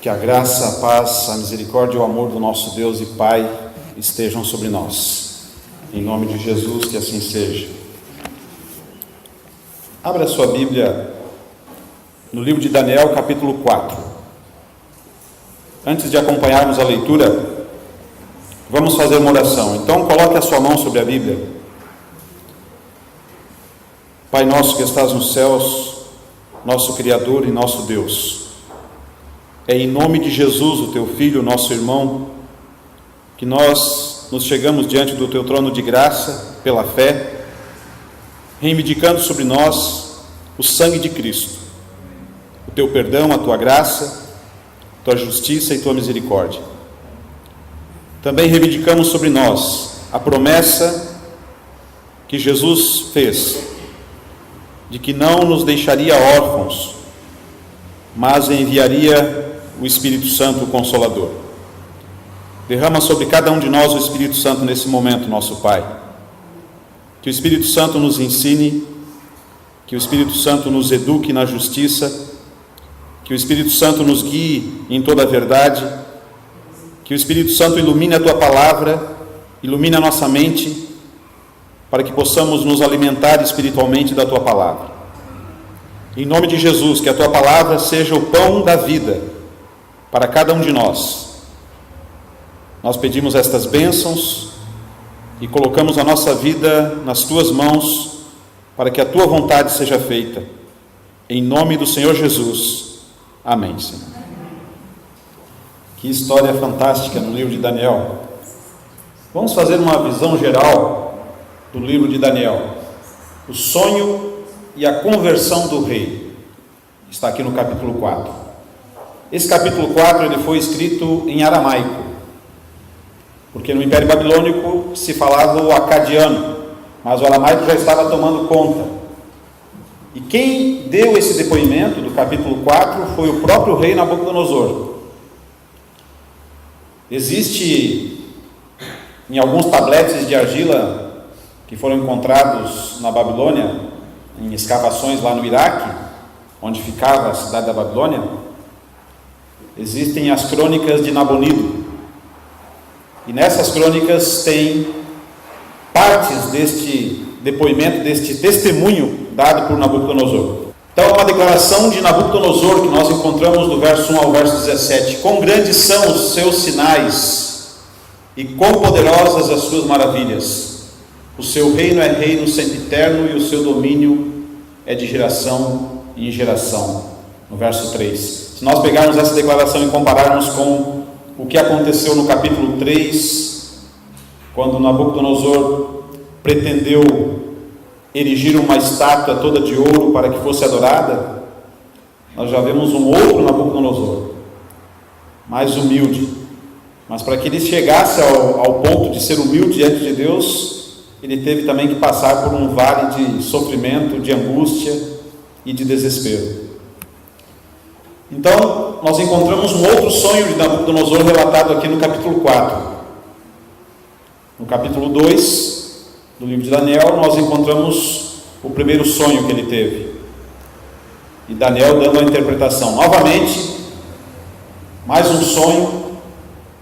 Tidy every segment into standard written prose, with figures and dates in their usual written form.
Que a graça, a paz, a misericórdia e o amor do nosso Deus e Pai estejam sobre nós. Em nome de Jesus, que assim seja. Abra a sua Bíblia no livro de Daniel, capítulo 4. Antes de acompanharmos a leitura, vamos fazer uma oração. Então, coloque a sua mão sobre a Bíblia. Pai nosso que estás nos céus, nosso Criador e nosso Deus, é em nome de Jesus, o teu Filho, nosso irmão, que nós nos chegamos diante do teu trono de graça, pela fé, reivindicando sobre nós o sangue de Cristo, o teu perdão, a tua graça, tua justiça e tua misericórdia. Também reivindicamos sobre nós a promessa que Jesus fez, de que não nos deixaria órfãos, mas enviaria o Espírito Santo, o Consolador. Derrama sobre cada um de nós o Espírito Santo nesse momento, nosso Pai. Que o Espírito Santo nos ensine, que o Espírito Santo nos eduque na justiça, que o Espírito Santo nos guie em toda a verdade, que o Espírito Santo ilumine a Tua Palavra, ilumine a nossa mente, para que possamos nos alimentar espiritualmente da Tua Palavra. Em nome de Jesus, que a Tua Palavra seja o pão da vida para cada um de nós. Nós pedimos estas bênçãos e colocamos a nossa vida nas Tuas mãos, para que a Tua vontade seja feita. Em nome do Senhor Jesus. Amém, Senhor. Que história fantástica no livro de Daniel. Vamos fazer uma visão geral do livro de Daniel. O sonho e a conversão do rei. Está aqui no capítulo 4. Esse capítulo 4 ele foi escrito em aramaico, porque no Império Babilônico se falava o acadiano, mas o aramaico já estava tomando conta. E quem deu esse depoimento do capítulo 4 foi o próprio rei Nabucodonosor. Existe em alguns tabletes de argila que foram encontrados na Babilônia, em escavações lá no Iraque, onde ficava a cidade da Babilônia, existem as crônicas de Nabonido. E nessas crônicas tem partes deste depoimento, deste testemunho dado por Nabucodonosor. Então é uma declaração de Nabucodonosor que nós encontramos do verso 1 ao verso 17. Quão grandes são os seus sinais e quão poderosas as suas maravilhas. O seu reino é reino sempiterno e o seu domínio é de geração em geração. No verso 3. Se nós pegarmos essa declaração e compararmos com o que aconteceu no capítulo 3, quando Nabucodonosor pretendeu erigir uma estátua toda de ouro para que fosse adorada, nós já vemos um outro Nabucodonosor, mais humilde. Mas para que ele chegasse ao ponto de ser humilde diante de Deus, ele teve também que passar por um vale de sofrimento, de angústia e de desespero. Então, nós encontramos um outro sonho de Nabucodonosor relatado aqui no capítulo 4. No capítulo 2 do livro de Daniel, nós encontramos o primeiro sonho que ele teve. E Daniel dando a interpretação. Novamente, mais um sonho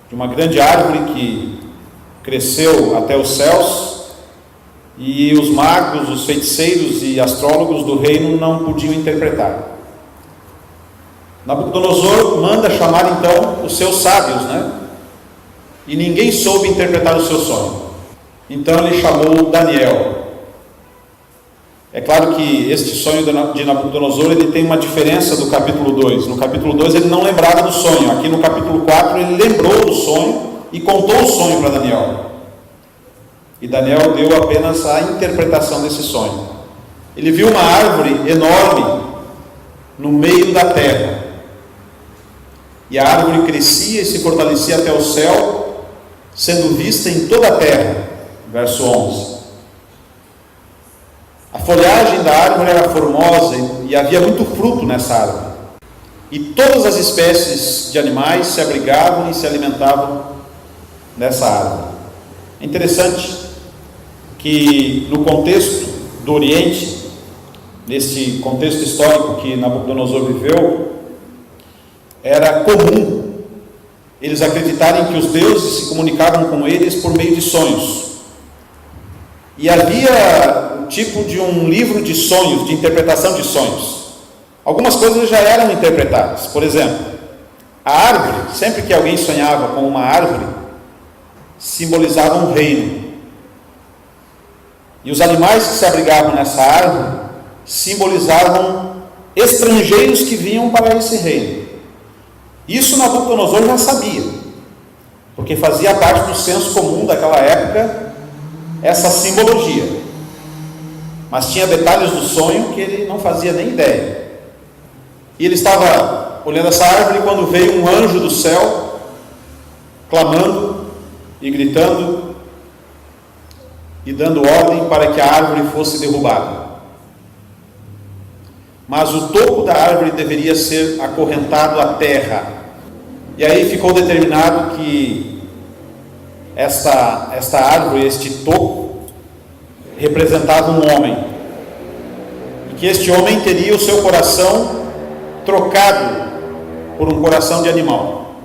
de uma grande árvore que cresceu até os céus, e os magos, os feiticeiros e astrólogos do reino não podiam interpretar. Nabucodonosor manda chamar então os seus sábios, E ninguém soube interpretar o seu sonho. Então ele chamou Daniel. É claro que este sonho de Nabucodonosor ele tem uma diferença do capítulo 2. No capítulo 2 ele não lembrava do sonho. Aqui no capítulo 4 ele lembrou do sonho e contou o sonho para Daniel. E Daniel deu apenas a interpretação desse sonho. Ele viu uma árvore enorme no meio da terra. E a árvore crescia e se fortalecia até o céu, sendo vista em toda a terra. Verso 11. A folhagem da árvore era formosa e havia muito fruto nessa árvore. E todas as espécies de animais se abrigavam e se alimentavam nessa árvore. É interessante que no contexto do Oriente, nesse contexto histórico que Nabucodonosor viveu, era comum eles acreditarem que os deuses se comunicavam com eles por meio de sonhos. E havia um tipo de um livro de sonhos, de interpretação de sonhos. Algumas coisas já eram interpretadas. Por exemplo, a árvore, sempre que alguém sonhava com uma árvore, simbolizava um reino. E os animais que se abrigavam nessa árvore simbolizavam estrangeiros que vinham para esse reino. Isso Nabucodonosor já sabia, porque fazia parte do senso comum daquela época essa simbologia. Mas tinha detalhes do sonho que ele não fazia nem ideia. E ele estava olhando essa árvore quando veio um anjo do céu, clamando e gritando e dando ordem para que a árvore fosse derrubada. Mas o topo da árvore deveria ser acorrentado à terra. E aí ficou determinado que esta árvore, este topo, representava um homem. E que este homem teria o seu coração trocado por um coração de animal.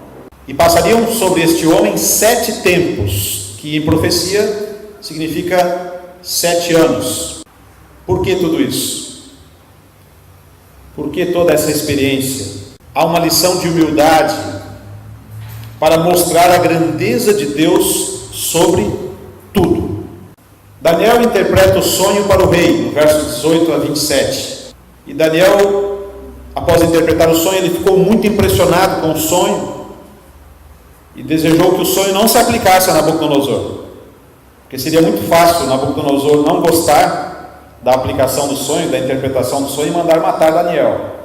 E passariam sobre este homem 7 tempos, que em profecia significa 7 anos. Por que tudo isso? Por que toda essa experiência? Há uma lição de humildade para mostrar a grandeza de Deus sobre tudo. Daniel interpreta o sonho para o rei, no verso 18 a 27. E Daniel, após interpretar o sonho, ele ficou muito impressionado com o sonho e desejou que o sonho não se aplicasse a Nabucodonosor, porque seria muito fácil Nabucodonosor não gostar da aplicação do sonho, da interpretação do sonho, e mandar matar Daniel.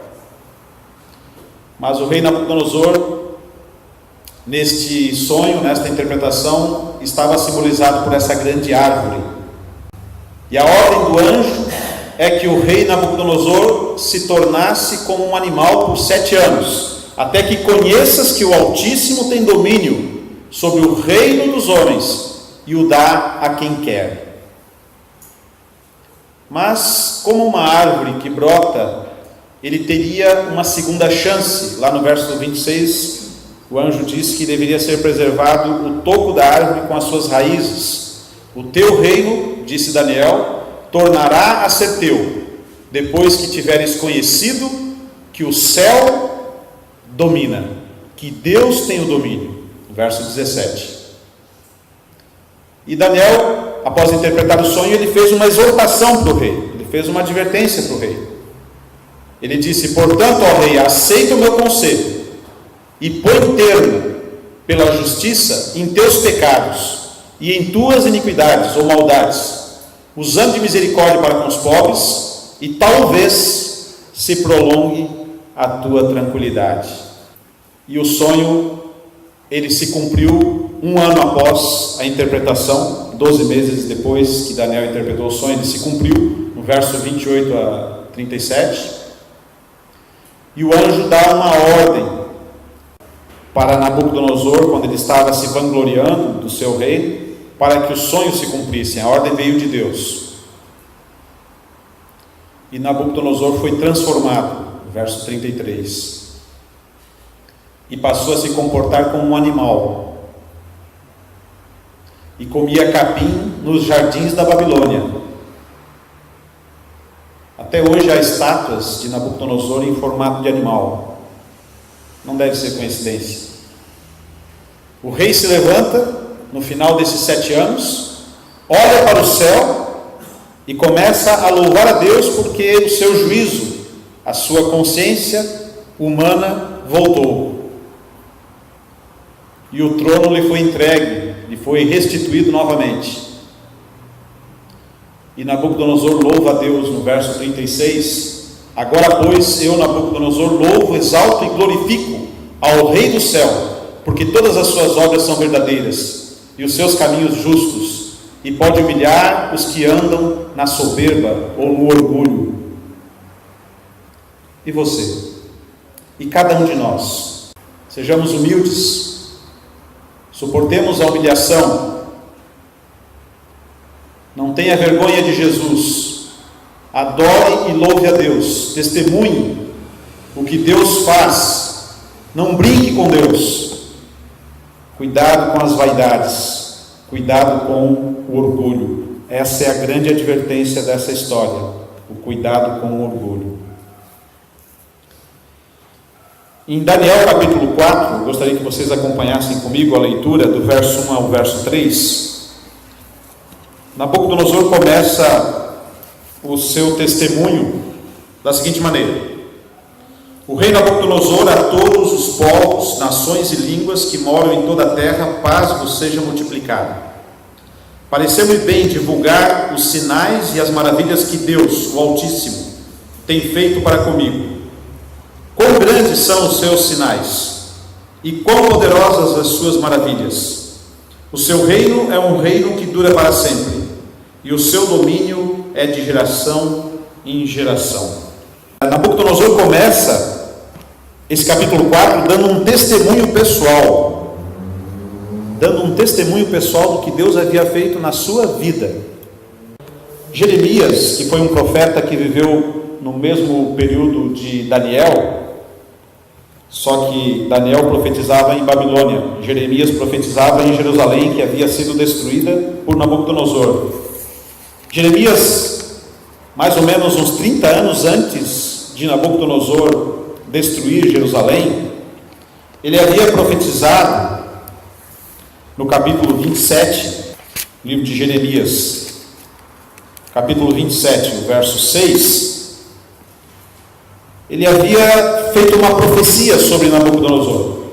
Mas o rei Nabucodonosor, neste sonho, nesta interpretação, estava simbolizado por essa grande árvore. E a ordem do anjo é que o rei Nabucodonosor se tornasse como um animal por 7 anos, até que conheças que o Altíssimo tem domínio sobre o reino dos homens e o dá a quem quer. Mas, como uma árvore que brota, ele teria uma segunda chance. Lá no verso 26, o anjo diz que deveria ser preservado o topo da árvore com as suas raízes. O teu reino, disse Daniel, tornará a ser teu, depois que tiveres conhecido que o céu domina, que Deus tem o domínio. Verso 17. E Daniel, após interpretar o sonho, ele fez uma exortação para o rei, ele fez uma advertência para o rei. Ele disse: portanto, ó rei, aceita o meu conselho e põe termo pela justiça em teus pecados e em tuas iniquidades ou maldades, usando de misericórdia para com os pobres, e talvez se prolongue a tua tranquilidade. E o sonho, ele se cumpriu 1 ano após a interpretação, 12 meses depois que Daniel interpretou o sonho, ele se cumpriu, no verso 28 a 37, e o anjo dá uma ordem para Nabucodonosor, quando ele estava se vangloriando do seu reino, para que os sonhos se cumprissem. A ordem veio de Deus. E Nabucodonosor foi transformado, verso 33, e passou a se comportar como um animal, e comia capim nos jardins da Babilônia. Até hoje há estátuas de Nabucodonosor em formato de animal. Não deve ser coincidência. O rei se levanta no final desses 7 anos, olha para o céu e começa a louvar a Deus, porque o seu juízo, a sua consciência humana voltou. E o trono lhe foi entregue, lhe foi restituído novamente. E Nabucodonosor louva a Deus no verso 36. Agora, pois, eu, Nabucodonosor, louvo, exalto e glorifico ao Rei do céu, porque todas as suas obras são verdadeiras e os seus caminhos justos, e pode humilhar os que andam na soberba ou no orgulho. E você? E cada um de nós? Sejamos humildes, suportemos a humilhação, não tenha vergonha de Jesus, adore e louve a Deus, testemunhe o que Deus faz Não brinque com Deus. Cuidado com as vaidades. Cuidado com o orgulho. Essa é a grande advertência dessa história. O cuidado com o orgulho. Em Daniel capítulo 4, gostaria que vocês acompanhassem comigo a leitura do verso 1 ao verso 3. Nabucodonosor começa o seu testemunho da seguinte maneira: o rei Nabucodonosor, a todos os povos, nações e línguas que moram em toda a terra, paz vos seja multiplicada. Pareceu-me bem divulgar os sinais e as maravilhas que Deus, o Altíssimo, tem feito para comigo. Quão grandes são os seus sinais, e quão poderosas as suas maravilhas. O seu reino é um reino que dura para sempre, e o seu domínio é de geração em geração. Nabucodonosor começa esse capítulo 4 dando um testemunho pessoal. Dando um testemunho pessoal do que Deus havia feito na sua vida. Jeremias, que foi um profeta que viveu no mesmo período de Daniel, só que Daniel profetizava em Babilônia, Jeremias profetizava em Jerusalém, que havia sido destruída por Nabucodonosor. Jeremias, mais ou menos uns 30 anos antes de Nabucodonosor destruir Jerusalém, ele havia profetizado no capítulo 27, livro de Jeremias, capítulo 27, o verso 6, ele havia feito uma profecia sobre Nabucodonosor.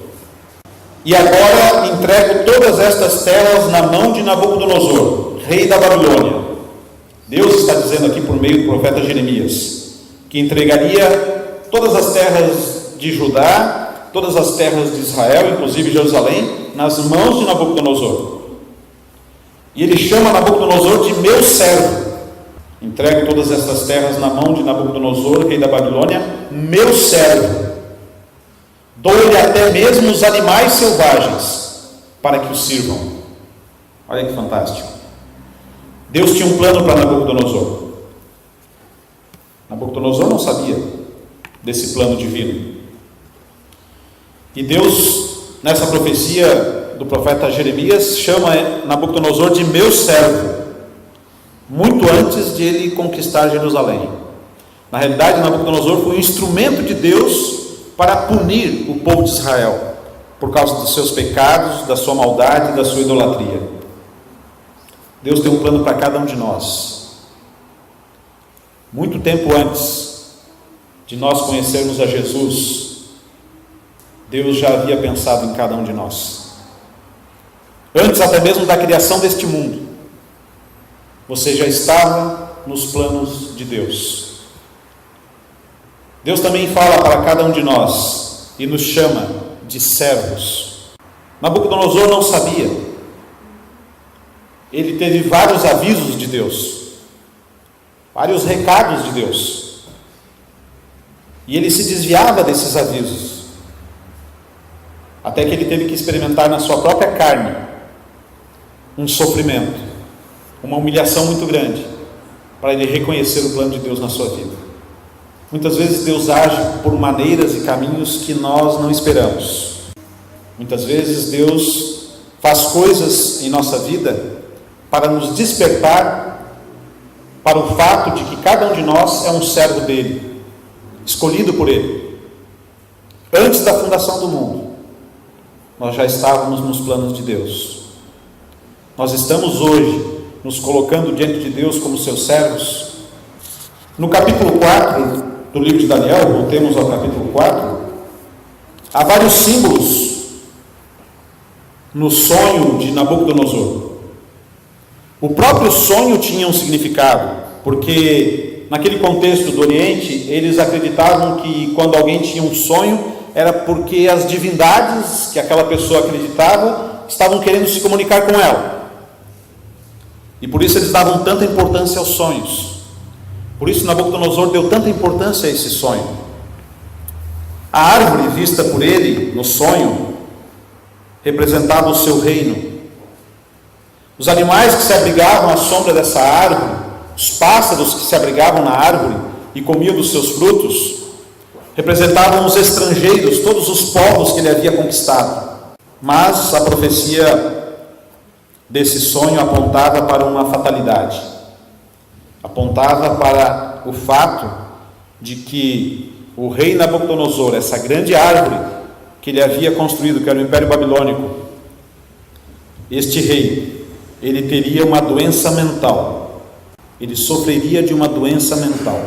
E agora entrego todas estas terras na mão de Nabucodonosor, rei da Babilônia. Deus está dizendo aqui por meio do profeta Jeremias, que entregaria todas as terras de Judá, todas as terras de Israel, inclusive Jerusalém, nas mãos de Nabucodonosor. E ele chama Nabucodonosor de meu servo. Entrego todas estas terras na mão de Nabucodonosor, rei da Babilônia, meu servo. Dou-lhe até mesmo os animais selvagens, para que o sirvam. Olha que fantástico. Deus tinha um plano para Nabucodonosor. Nabucodonosor não sabia desse plano divino. E Deus, nessa profecia do profeta Jeremias, chama Nabucodonosor de meu servo, muito antes de ele conquistar Jerusalém. Na realidade, Nabucodonosor foi um instrumento de Deus para punir o povo de Israel, por causa dos seus pecados, da sua maldade e da sua idolatria. Deus tem um plano para cada um de nós. Muito tempo antes de nós conhecermos a Jesus, Deus já havia pensado em cada um de nós. Antes até mesmo da criação deste mundo, você já estava nos planos de Deus. Deus também fala para cada um de nós e nos chama de servos. Nabucodonosor não sabia. Ele teve vários avisos de Deus, vários recados de Deus, e ele se desviava desses avisos, até que ele teve que experimentar na sua própria carne um sofrimento, uma humilhação muito grande, para ele reconhecer o plano de Deus na sua vida. Muitas vezes Deus age por maneiras e caminhos que nós não esperamos. Muitas vezes Deus faz coisas em nossa vida para nos despertar para o fato de que cada um de nós é um servo dele, escolhido por ele. Antes da fundação do mundo, nós já estávamos nos planos de Deus. Nós estamos hoje nos colocando diante de Deus como seus servos. No capítulo 4 do livro de Daniel, voltemos ao capítulo 4, há vários símbolos no sonho de Nabucodonosor. O próprio sonho tinha um significado, porque naquele contexto do Oriente, eles acreditavam que quando alguém tinha um sonho, era porque as divindades que aquela pessoa acreditava estavam querendo se comunicar com ela. E por isso eles davam tanta importância aos sonhos. Por isso Nabucodonosor deu tanta importância a esse sonho. A árvore vista por ele no sonho representava o seu reino. Os animais que se abrigavam à sombra dessa árvore, os pássaros que se abrigavam na árvore e comiam dos seus frutos, representavam os estrangeiros, todos os povos que ele havia conquistado. Mas a profecia desse sonho apontava para uma fatalidade, apontava para o fato de que o rei Nabucodonosor, essa grande árvore que ele havia construído, que era o Império Babilônico, este rei, ele teria uma doença mental, ele sofreria de uma doença mental.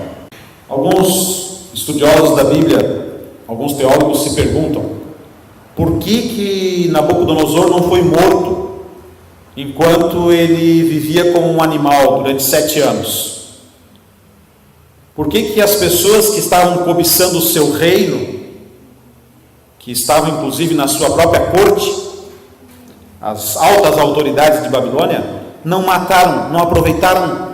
Alguns estudiosos da Bíblia, alguns teólogos se perguntam por que Nabucodonosor não foi morto enquanto ele vivia como um animal durante 7 anos. Por que as pessoas que estavam cobiçando o seu reino, que estavam inclusive na sua própria corte, as altas autoridades de Babilônia, não mataram, não aproveitaram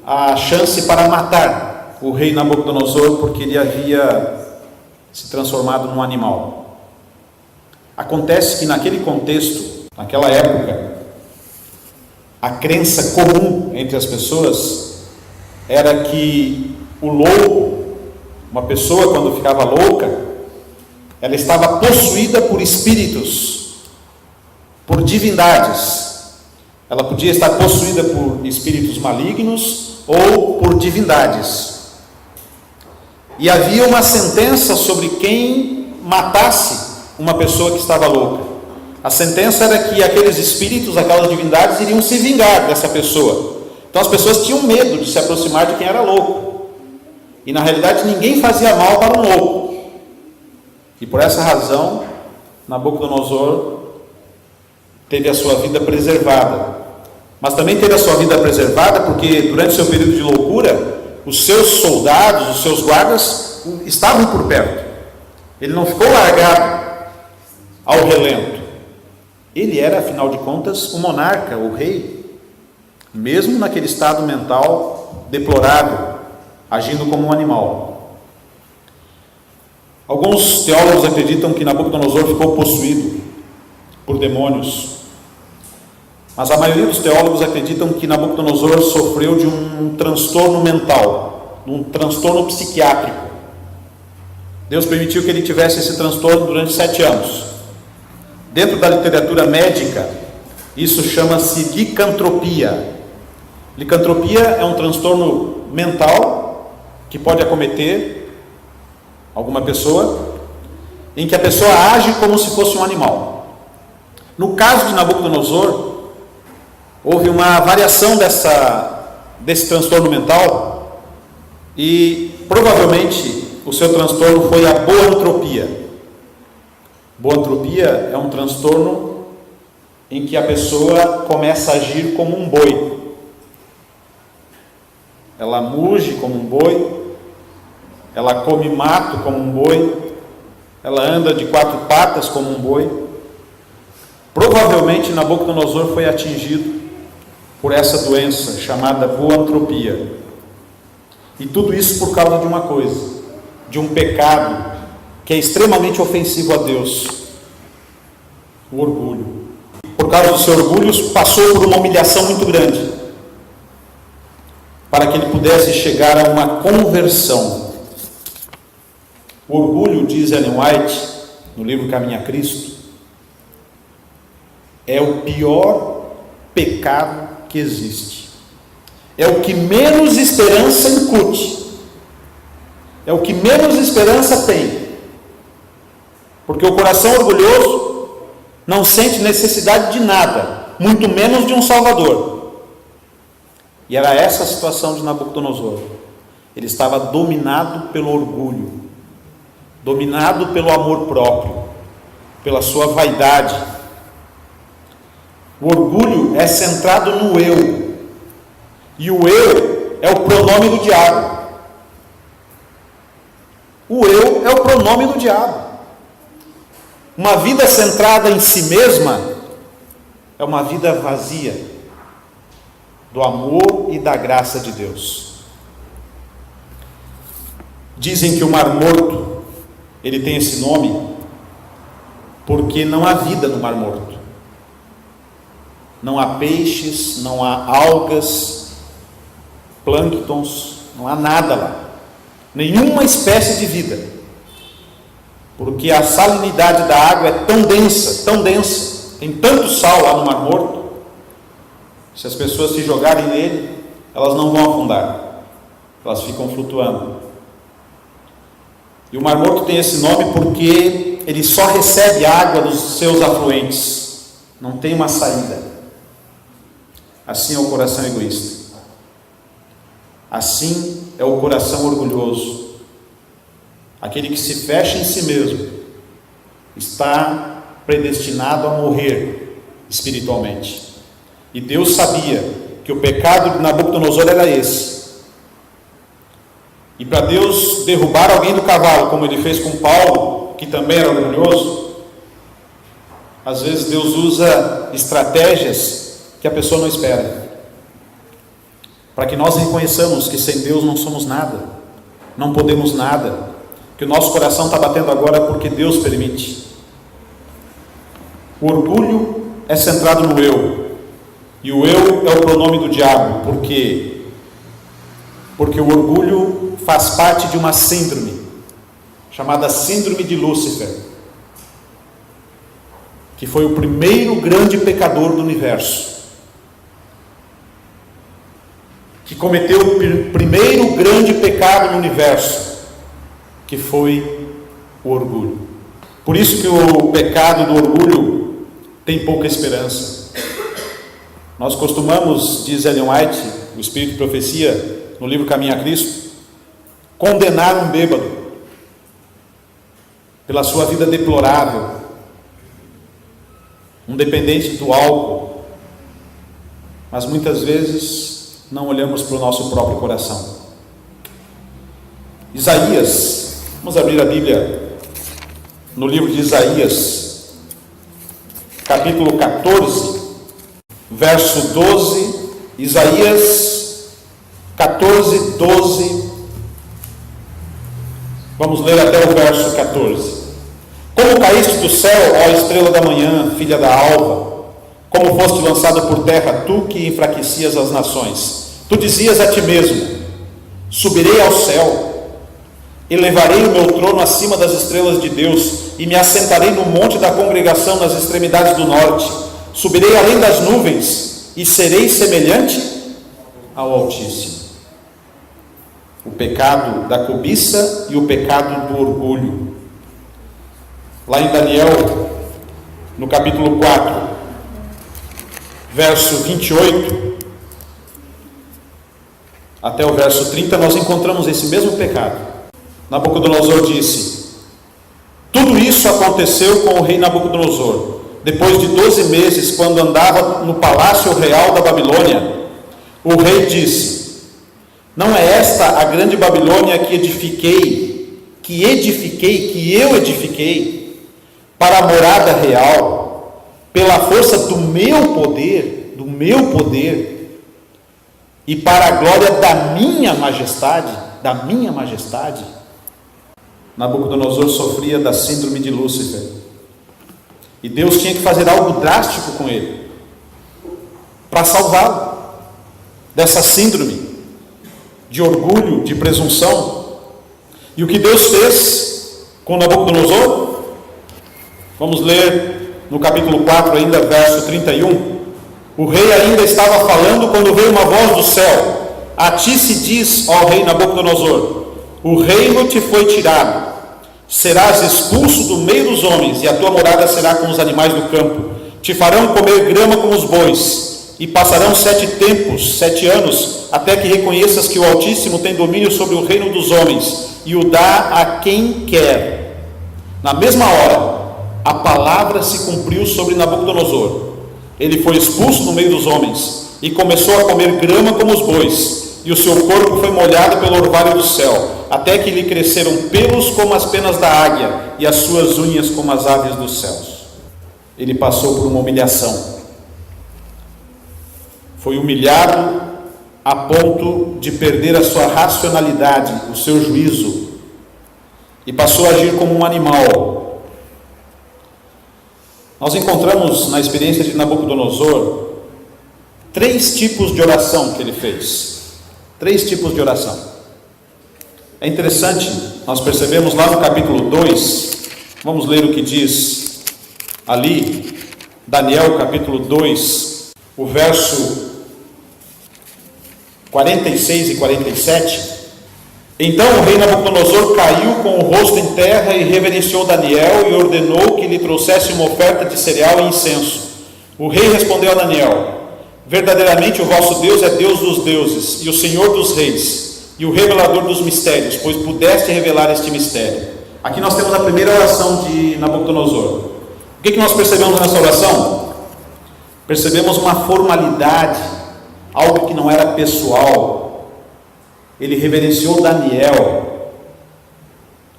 a chance para matar o rei Nabucodonosor, porque ele havia se transformado num animal? Acontece que naquele contexto, naquela época, a crença comum entre as pessoas era que o louco, uma pessoa quando ficava louca, ela estava possuída por espíritos, por divindades. Ela podia estar possuída por espíritos malignos ou por divindades. E havia uma sentença sobre quem matasse uma pessoa que estava louca. A sentença era que aqueles espíritos, aquelas divindades, iriam se vingar dessa pessoa. Então as pessoas tinham medo de se aproximar de quem era louco. E na realidade ninguém fazia mal para um louco. E por essa razão, Nabucodonosor teve a sua vida preservada. Mas também teve a sua vida preservada porque durante seu período de loucura, os seus soldados, os seus guardas estavam por perto. Ele não ficou largado ao relento. Ele era, afinal de contas, o monarca, o rei, mesmo naquele estado mental deplorável, agindo como um animal. Alguns teólogos acreditam que Nabucodonosor ficou possuído por demônios, mas a maioria dos teólogos acreditam que Nabucodonosor sofreu de um transtorno mental, de um transtorno psiquiátrico. Deus permitiu que ele tivesse esse transtorno durante 7 anos. Dentro da literatura médica, isso chama-se licantropia. Licantropia é um transtorno mental que pode acometer alguma pessoa, em que a pessoa age como se fosse um animal. No caso de Nabucodonosor, houve uma variação desse transtorno mental e provavelmente o seu transtorno foi a boantropia. Boantropia é um transtorno em que a pessoa começa a agir como um boi. Ela muge como um boi, ela come mato como um boi, ela anda de 4 patas como um boi. Provavelmente Nabucodonosor foi atingido por essa doença chamada boantropia. E tudo isso por causa de uma coisa, de um pecado que é extremamente ofensivo a Deus: o orgulho. Por causa do seu orgulho, passou por uma humilhação muito grande, para que ele pudesse chegar a uma conversão. O orgulho, diz Ellen White, no livro Caminho a Cristo, é o pior pecado que existe. É o que menos esperança incute. É o que menos esperança tem. Porque o coração orgulhoso não sente necessidade de nada, muito menos de um Salvador. E era essa a situação de Nabucodonosor. Ele estava dominado pelo orgulho, dominado pelo amor próprio, pela sua vaidade. O orgulho é centrado no eu, e o eu é o pronome do diabo. O eu é o pronome do diabo. Uma vida centrada em si mesma é uma vida vazia do amor e da graça de Deus. Dizem que o Mar Morto, ele tem esse nome porque não há vida no Mar Morto. Não há peixes, não há algas, plânctons, não há nada lá. Nenhuma espécie de vida. porque a salinidade da água é tão densa, tem tanto sal lá no Mar Morto, se as pessoas se jogarem nele, elas não vão afundar, elas ficam flutuando. E o Mar Morto tem esse nome porque ele só recebe água dos seus afluentes, não tem uma saída. Assim é o coração egoísta, assim é o coração orgulhoso. Aquele que se fecha em si mesmo está predestinado a morrer espiritualmente. E Deus sabia que o pecado de Nabucodonosor era esse. E para Deus derrubar alguém do cavalo, como ele fez com Paulo, que também era orgulhoso, às vezes Deus usa estratégias que a pessoa não espera, para que nós reconheçamos que sem Deus não somos nada, não podemos nada, que o nosso coração está batendo agora porque Deus permite. O orgulho é centrado no eu, e o eu é o pronome do diabo. Por quê? Porque o orgulho faz parte de uma síndrome, chamada síndrome de Lúcifer, que foi o primeiro grande pecador do universo, que cometeu o primeiro grande pecado no universo, que foi o orgulho. Por isso que o pecado do orgulho tem pouca esperança. Nós costumamos, diz Ellen White, o Espírito de Profecia, no livro Caminho a Cristo, condenar um bêbado pela sua vida deplorável, um dependente do álcool, mas muitas vezes não olhamos para o nosso próprio coração. Isaías, vamos abrir a Bíblia no livro de Isaías, capítulo 14, verso 12. Isaías 14, 12. Vamos ler até o verso 14. Como caíste do céu, ó estrela da manhã, filha da alva, como foste lançado por terra, tu que enfraquecias as nações. Tu dizias a ti mesmo: subirei ao céu, elevarei o meu trono acima das estrelas de Deus, e me assentarei no monte da congregação nas extremidades do norte. Subirei além das nuvens, e serei semelhante ao Altíssimo. O pecado da cobiça e o pecado do orgulho. Lá em Daniel, no capítulo 4, verso 28, até o verso 30, nós encontramos esse mesmo pecado. Nabucodonosor disse: tudo isso aconteceu com o rei Nabucodonosor. Depois de 12 meses, quando andava no palácio real da Babilônia, o rei disse: não é esta a grande Babilônia que eu edifiquei para a morada real, pela força do meu poder, e para a glória da minha majestade, Nabucodonosor sofria da síndrome de Lúcifer, e Deus tinha que fazer algo drástico com ele, para salvá-lo dessa síndrome de orgulho, de presunção. E o que Deus fez com Nabucodonosor? Vamos ler no capítulo 4 ainda, verso 31. O rei ainda estava falando quando veio uma voz do céu: a ti se diz, ó rei Nabucodonosor, o reino te foi tirado, serás expulso do meio dos homens, e a tua morada será com os animais do campo. Te farão comer grama como os bois, e passarão 7 anos, até que reconheças que o Altíssimo tem domínio sobre o reino dos homens, e o dá a quem quer. Na mesma hora, a palavra se cumpriu sobre Nabucodonosor. Ele foi expulso do meio dos homens, e começou a comer grama como os bois, e o seu corpo foi molhado pelo orvalho do céu, até que lhe cresceram pelos como as penas da águia, e as suas unhas como as aves dos céus. Ele passou por uma humilhação. Foi humilhado a ponto de perder a sua racionalidade, o seu juízo, e passou a agir como um animal. Nós encontramos na experiência de Nabucodonosor 3 tipos de oração que ele fez. 3 tipos de oração. É interessante, nós percebemos lá no capítulo 2, Vamos ler o que diz ali, Daniel capítulo 2, o verso 46 e 47. Então o rei Nabucodonosor caiu com o rosto em terra e reverenciou Daniel e ordenou que lhe trouxesse uma oferta de cereal e incenso. O rei respondeu a Daniel: verdadeiramente o vosso Deus é Deus dos deuses e o Senhor dos reis e o revelador dos mistérios, pois pudeste revelar este mistério. Aqui nós temos a primeira oração de Nabucodonosor. O que nós percebemos nessa oração? Percebemos uma formalidade, algo que não era pessoal. Ele reverenciou Daniel.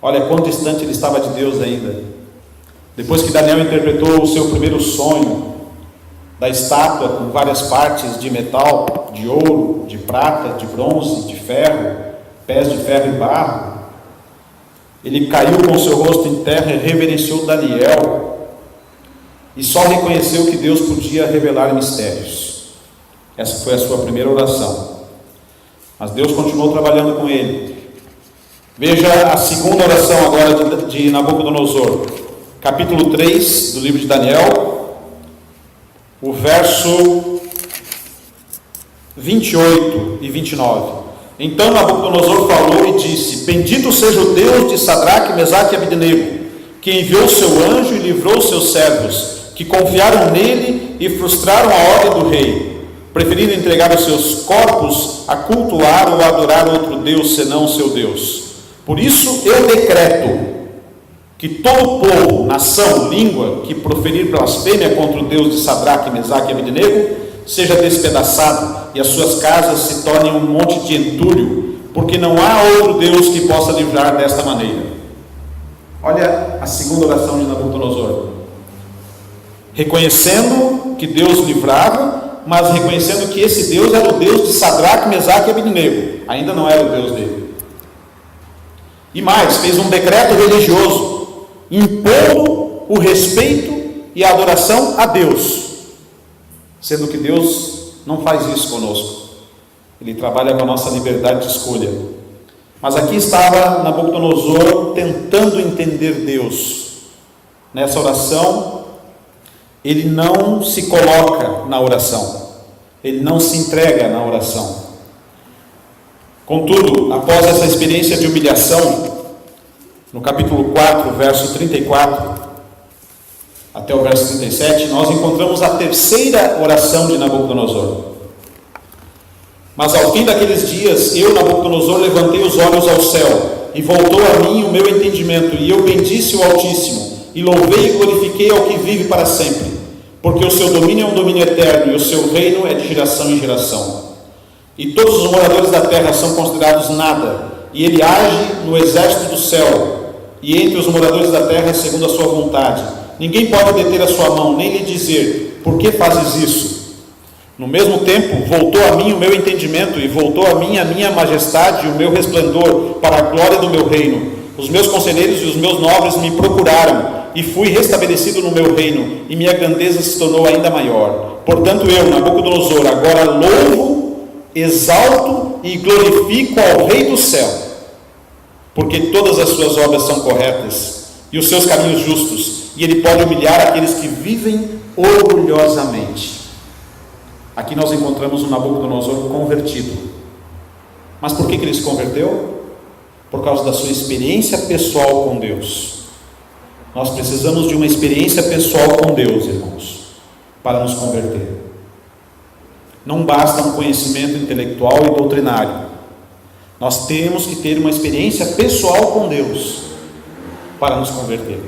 Olha quão distante ele estava de Deus ainda. Depois que Daniel interpretou o seu primeiro sonho, da estátua com várias partes de metal, de ouro, de prata, de bronze, de ferro, pés de ferro e barro, ele caiu com o seu rosto em terra e reverenciou Daniel, e só reconheceu que Deus podia revelar mistérios. Essa foi a sua primeira oração. Mas Deus continuou trabalhando com ele. Veja a segunda oração agora de Nabucodonosor, capítulo 3 do livro de Daniel, o verso 28 e 29. Então Nabucodonosor falou e disse: bendito seja o Deus de Sadraque, Mesaque e Abednego, que enviou o seu anjo e livrou os seus servos, que confiaram nele e frustraram a ordem do rei, preferindo entregar os seus corpos a cultuar ou a adorar outro Deus senão o seu Deus. Por isso eu decreto que todo povo, nação, língua que proferir blasfêmia contra o Deus de Sadraque, Mesaque e Abednego seja despedaçado e as suas casas se tornem um monte de entulho, porque não há outro Deus que possa livrar desta maneira. Olha a segunda oração de Nabucodonosor. Reconhecendo que Deus livrava, mas reconhecendo que esse Deus era o Deus de Sadraque, Mesaque e Abednego. Ainda não era o Deus dele. E mais, fez um decreto religioso, impondo o respeito e a adoração a Deus, sendo que Deus não faz isso conosco. Ele trabalha com a nossa liberdade de escolha. Mas aqui estava Nabucodonosor tentando entender Deus. Nessa oração, ele não se coloca na oração, ele não se entrega na oração. Contudo, após essa experiência de humilhação, no capítulo 4, verso 34 até o verso 37, nós encontramos a terceira oração de Nabucodonosor. Mas ao fim daqueles dias, eu, Nabucodonosor, levantei os olhos ao céu, e voltou a mim o meu entendimento, e eu bendisse o Altíssimo, e louvei e glorifiquei ao que vive para sempre, porque o seu domínio é um domínio eterno, e o seu reino é de geração em geração. E todos os moradores da terra são considerados nada, e ele age no exército do céu, e entre os moradores da terra segundo a sua vontade. Ninguém pode deter a sua mão, nem lhe dizer: por que fazes isso? No mesmo tempo, voltou a mim o meu entendimento, e voltou a mim a minha majestade e o meu resplendor, para a glória do meu reino. Os meus conselheiros e os meus nobres me procuraram, e fui restabelecido no meu reino, e minha grandeza se tornou ainda maior. Portanto eu, Nabucodonosor, agora louvo, exalto e glorifico ao Rei do céu, porque todas as suas obras são corretas, e os seus caminhos justos, e ele pode humilhar aqueles que vivem orgulhosamente. Aqui nós encontramos um Nabucodonosor convertido. Mas por que ele se converteu? Por causa da sua experiência pessoal com Deus. Nós precisamos de uma experiência pessoal com Deus, irmãos, para nos converter. Não basta um conhecimento intelectual e doutrinário. Nós temos que ter uma experiência pessoal com Deus para nos converter.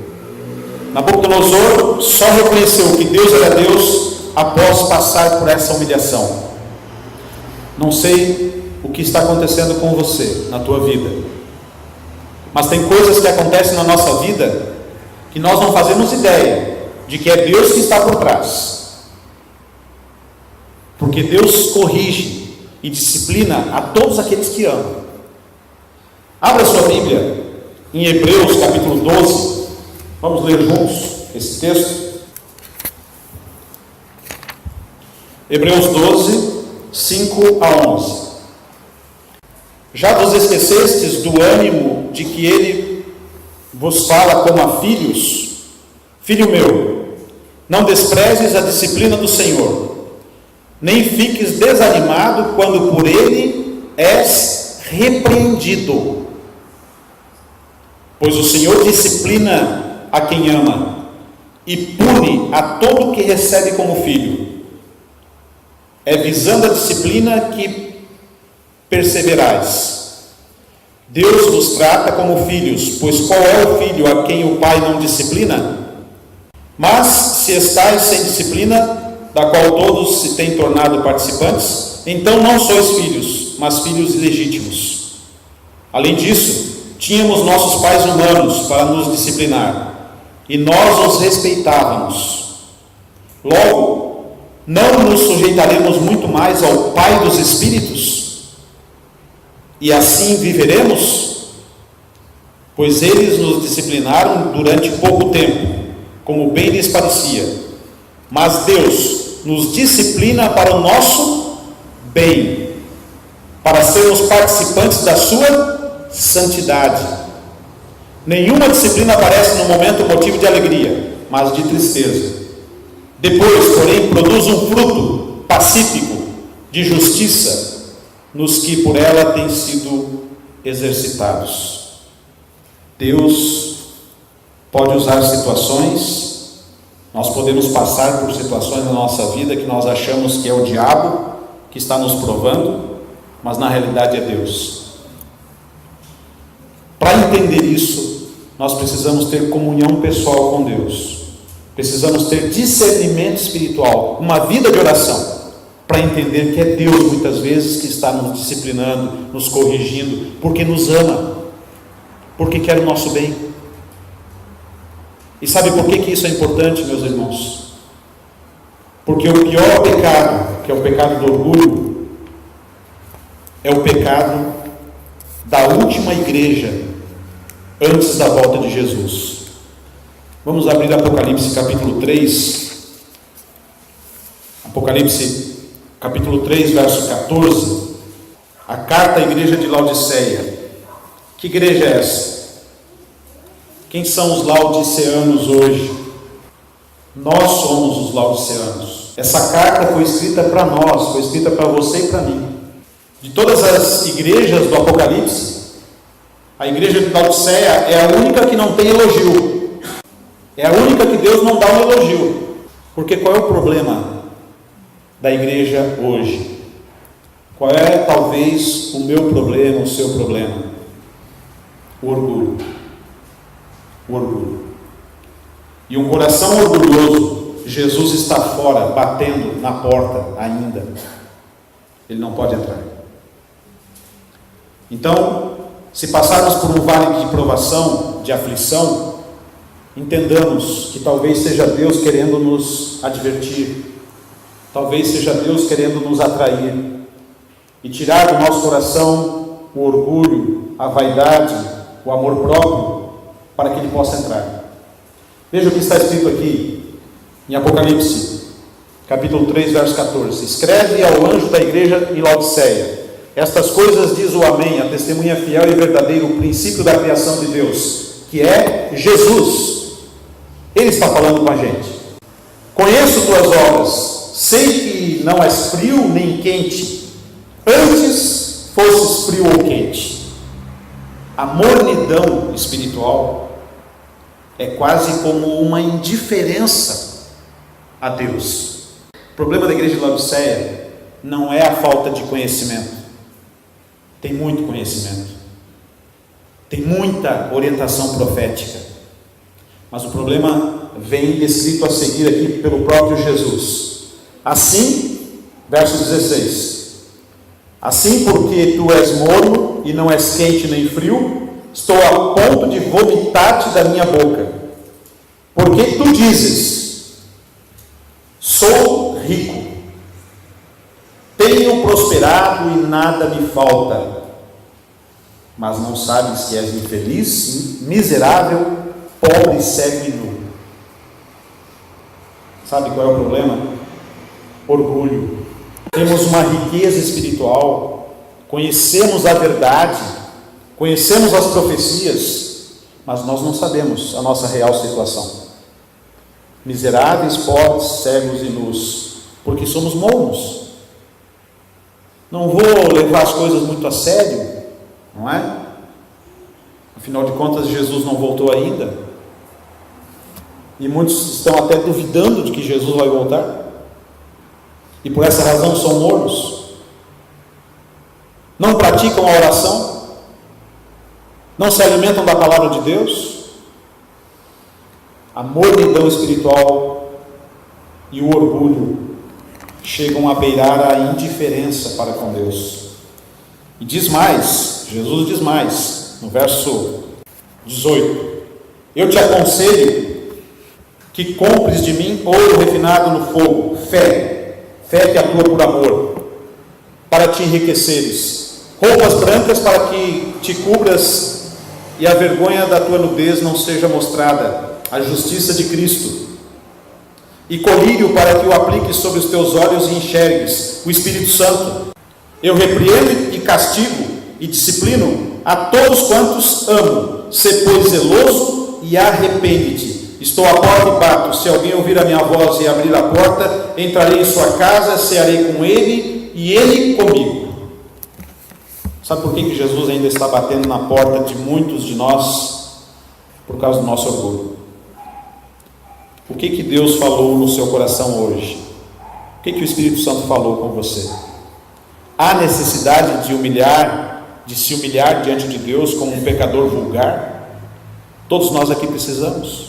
Nabucodonosor só reconheceu que Deus era Deus após passar por essa humilhação. Não sei o que está acontecendo com você, na tua vida, mas tem coisas que acontecem na nossa vida que nós não fazemos ideia de que é Deus que está por trás, porque Deus corrige e disciplina a todos aqueles que amam. Abra sua Bíblia em Hebreus capítulo 12, vamos ler juntos esse texto. Hebreus 12, 5 a 11. Já vos esquecestes do ânimo de que ele vos fala como a filhos: filho meu, não desprezes a disciplina do Senhor, nem fiques desanimado quando por ele és repreendido. Pois o Senhor disciplina a quem ama e pune a todo que recebe como filho. É visando a disciplina que perseverais. Deus vos trata como filhos, pois qual é o filho a quem o pai não disciplina? Mas se estáis sem disciplina, da qual todos se têm tornado participantes, então não sois filhos, mas filhos ilegítimos. Além disso, tínhamos nossos pais humanos para nos disciplinar, e nós os respeitávamos. Logo, não nos sujeitaremos muito mais ao Pai dos Espíritos? E assim viveremos? Pois eles nos disciplinaram durante pouco tempo, como bem lhes parecia. Mas Deus nos disciplina para o nosso bem, para sermos participantes da sua santidade. Nenhuma disciplina parece no momento motivo de alegria, mas de tristeza. Depois, porém, produz um fruto pacífico de justiça nos que por ela têm sido exercitados. Deus pode usar situações, nós podemos passar por situações na nossa vida que nós achamos que é o diabo que está nos provando, mas na realidade é Deus. Para entender isso, nós precisamos ter comunhão pessoal com Deus. Precisamos ter discernimento espiritual, uma vida de oração, para entender que é Deus muitas vezes que está nos disciplinando, nos corrigindo, porque nos ama, porque quer o nosso bem. E sabe por que isso é importante, meus irmãos? Porque o pior pecado, que é o pecado do orgulho, é o pecado da última igreja antes da volta de Jesus. Vamos abrir Apocalipse capítulo 3. Apocalipse capítulo 3, verso 14. A carta à igreja de Laodiceia. Que igreja é essa? Quem são os laodiceanos hoje? Nós somos os laodiceanos. Essa carta foi escrita para nós, foi escrita para você e para mim. De todas as igrejas do Apocalipse, a igreja de Laodiceia é a única que não tem elogio. É a única que Deus não dá um elogio. Porque qual é o problema da igreja hoje? Qual é talvez o meu problema, o seu problema? O orgulho. O orgulho. E um coração orgulhoso, Jesus está fora, batendo na porta ainda. Ele não pode entrar. Então, se passarmos por um vale de provação, de aflição, entendamos que talvez seja Deus querendo nos advertir, talvez seja Deus querendo nos atrair e tirar do nosso coração o orgulho, a vaidade, o amor próprio, para que Ele possa entrar. Veja o que está escrito aqui em Apocalipse, capítulo 3, verso 14. Escreve ao anjo da igreja em Laodiceia: estas coisas diz o Amém, a testemunha fiel e verdadeira, o princípio da criação de Deus, que é Jesus. Ele está falando com a gente. Conheço tuas obras, sei que não és frio nem quente. Antes fosses frio ou quente. A mornidão espiritual é quase como uma indiferença a Deus. O problema da igreja de Laodiceia não é a falta de conhecimento. Tem muito conhecimento. Tem muita orientação profética. Mas o problema vem descrito a seguir aqui pelo próprio Jesus. Assim, verso 16. Assim, porque tu és morno e não és quente nem frio, estou a ponto de vomitar-te da minha boca. Porque tu dizes: sou rico, tenho prosperado e nada me falta. Mas não sabes que és infeliz, miserável, pobre, cego e nu. Sabe qual é o problema? Orgulho. Temos uma riqueza espiritual, conhecemos a verdade, conhecemos as profecias, mas nós não sabemos a nossa real situação. Miseráveis, pobres, cegos e nus, porque somos mornos. Não vou levar as coisas muito a sério, não é? Afinal de contas, Jesus não voltou ainda. E muitos estão até duvidando de que Jesus vai voltar. E por essa razão são mornos. Não praticam a oração. Não se alimentam da palavra de Deus. A mornidão espiritual e o orgulho chegam a beirar a indiferença para com Deus. E diz mais, Jesus diz mais, no verso 18: eu te aconselho que compres de mim ouro refinado no fogo, fé que atua por amor, para te enriqueceres, roupas brancas para que te cubras e a vergonha da tua nudez não seja mostrada, a justiça de Cristo, e colírio para que o apliques sobre os teus olhos e enxergues, o Espírito Santo. Eu repreendo e castigo e disciplino a todos quantos amo. Sê, pois, zeloso e arrepende-te. Estou à porta e bato. Se alguém ouvir a minha voz e abrir a porta, entrarei em sua casa, cearei com ele e ele comigo. Sabe por que Jesus ainda está batendo na porta de muitos de nós? Por causa do nosso orgulho. O que Deus falou no seu coração hoje? O que o Espírito Santo falou com você? Há necessidade de se humilhar diante de Deus como um pecador vulgar? Todos nós aqui precisamos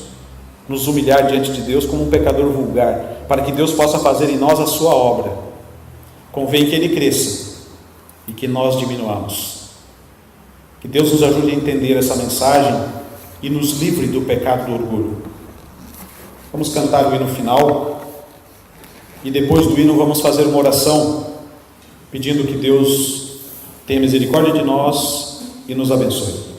nos humilhar diante de Deus como um pecador vulgar, para que Deus possa fazer em nós a sua obra. Convém que Ele cresça e que nós diminuamos. Que Deus nos ajude a entender essa mensagem e nos livre do pecado do orgulho. Vamos cantar o hino final e depois do hino vamos fazer uma oração pedindo que Deus tenha misericórdia de nós e nos abençoe.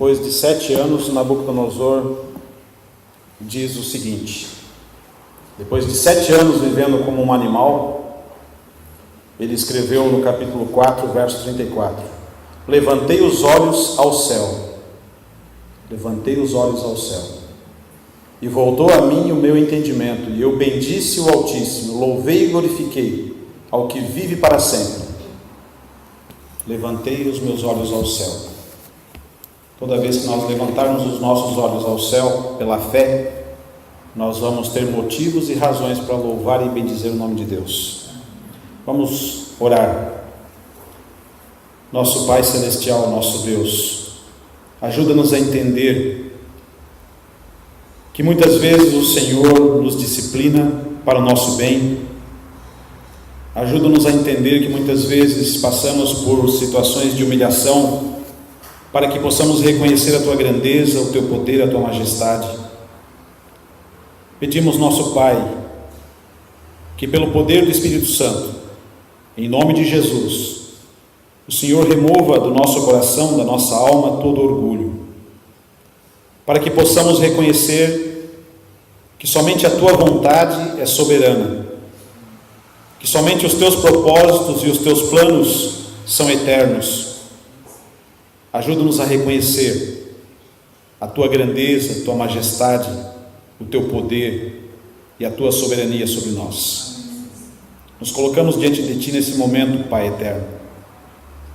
Depois de 7 anos, Nabucodonosor diz o seguinte: depois de 7 anos vivendo como um animal, ele escreveu no capítulo 4, verso 34: levantei os olhos ao céu, e voltou a mim o meu entendimento, e eu bendisse o Altíssimo, louvei e glorifiquei ao que vive para sempre. Levantei os meus olhos ao céu. Toda vez que nós levantarmos os nossos olhos ao céu pela fé, nós vamos ter motivos e razões para louvar e bendizer o nome de Deus. Vamos orar. Nosso Pai Celestial, nosso Deus, ajuda-nos a entender que muitas vezes o Senhor nos disciplina para o nosso bem. Ajuda-nos a entender que muitas vezes passamos por situações de humilhação para que possamos reconhecer a Tua grandeza, o Teu poder, a Tua majestade. Pedimos, nosso Pai, que pelo poder do Espírito Santo, em nome de Jesus, o Senhor remova do nosso coração, da nossa alma, todo orgulho, para que possamos reconhecer que somente a Tua vontade é soberana, que somente os Teus propósitos e os Teus planos são eternos. Ajuda-nos a reconhecer a Tua grandeza, a Tua majestade, o Teu poder e a Tua soberania sobre nós. Nos colocamos diante de Ti nesse momento, Pai eterno,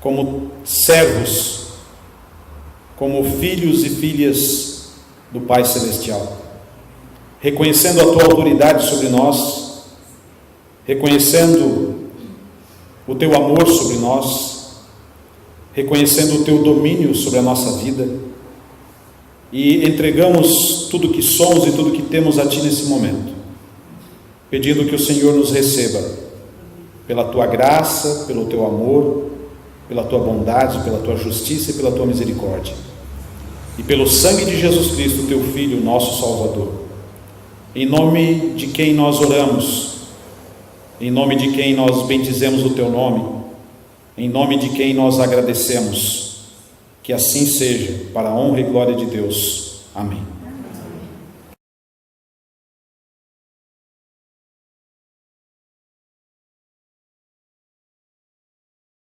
como servos, como filhos e filhas do Pai Celestial, reconhecendo a Tua autoridade sobre nós, reconhecendo o Teu amor sobre nós, reconhecendo o Teu domínio sobre a nossa vida, e entregamos tudo que somos e tudo que temos a Ti nesse momento, pedindo que o Senhor nos receba pela Tua graça, pelo Teu amor, pela Tua bondade, pela Tua justiça e pela Tua misericórdia, e pelo sangue de Jesus Cristo, Teu Filho, nosso Salvador, em nome de quem nós oramos, em nome de quem nós bendizemos o Teu nome, em nome de quem nós agradecemos. Que assim seja, para a honra e glória de Deus. Amém.